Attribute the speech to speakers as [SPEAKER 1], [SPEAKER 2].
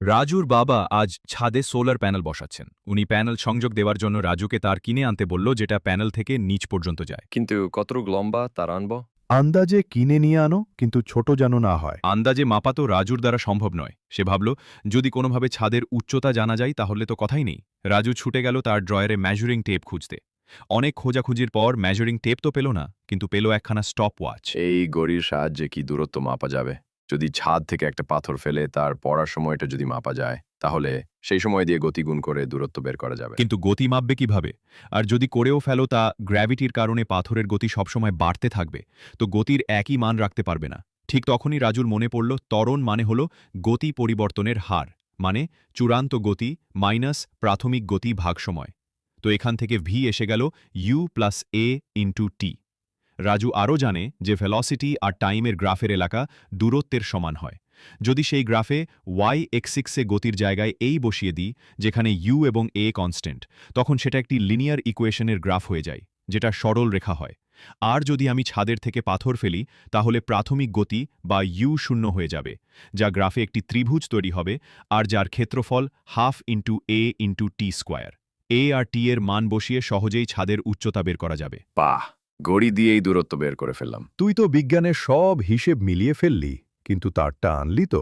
[SPEAKER 1] রাজুর বাবা আজ ছাদে সোলার প্যানেল বসাচ্ছেন। উনি প্যানেল সংযোগ দেওয়ার জন্য রাজুকে তার কিনে আনতে বলল, যেটা প্যানেল থেকে নিচ পর্যন্ত যায়।
[SPEAKER 2] কিন্তু কতটুকু লম্বা তার আনবো?
[SPEAKER 3] আন্দাজে কিনে নিয়ে আনো, কিন্তু ছোট যেন না হয়।
[SPEAKER 1] আন্দাজে মাপা তো রাজুর দ্বারা সম্ভব নয়। সে ভাবল, যদি কোনোভাবে ছাদের উচ্চতা জানা যায় তাহলে তো কথাই নেই। রাজু ছুটে গেল তার ড্রয়ারে মেজারিং টেপ খুঁজতে। অনেক খোঁজাখুঁজির পর মেজারিং টেপ তো পেল না, কিন্তু পেল একখানা স্টপ ওয়াচ।
[SPEAKER 2] এই ঘড়ির সাহায্যে কি দূরত্ব মাপা যাবে? যদি ছাদ থেকে একটা পাথর ফেলে তার পড়ার সময়টা যদি মাপা যায়, তাহলে সেই সময় দিয়ে গতি গুণ করে দূরত্ব বের করা যাবে।
[SPEAKER 1] কিন্তু গতি মাপবে কিভাবে? আর যদি করেও ফেলো, তা গ্র্যাভিটির কারণে পাথরের গতি সবসময় বাড়তে থাকবে, তো গতির একই মান রাখতে পারবে না। ঠিক তখনই রাজুর মনে পড়ল, ত্বরণ মানে হল গতি পরিবর্তনের হার, মানে চূড়ান্ত গতি মাইনাস প্রাথমিক গতি ভাগ সময়। তো এখান থেকে ভি এসে গেল you plus A into T. Raju আরও জানে যে ভেলোসিটি আর টাইমের গ্রাফের এলাকা দূরত্বের সমান হয়। যদি সেই গ্রাফে ওয়াই এক্সিক্সে গতির জায়গায় এই বসিয়ে দিই, যেখানে ইউ এবং এ কনস্ট্যান্ট, তখন সেটা একটি লিনিয়ার ইকুয়েশনের গ্রাফ হয়ে যায়, যেটা সরল রেখা হয়। আর যদি আমি ছাদের থেকে পাথর ফেলি, তাহলে প্রাথমিক গতি বা ইউ শূন্য হয়ে যাবে, যা গ্রাফে একটি ত্রিভুজ তৈরি হবে, আর যার ক্ষেত্রফল হাফ ইন্টু এ ইন্টু টি স্কোয়ার। এ আর টি এর মান বসিয়ে সহজেই ছাদের উচ্চতা বের করা যাবে।
[SPEAKER 2] বাহ! ঘড়ি দিয়েই দূরত্ব বের করে ফেললাম।
[SPEAKER 3] তুই তো বিজ্ঞানের সব হিসেব মিলিয়ে ফেললি, কিন্তু তারটা আনলি তো।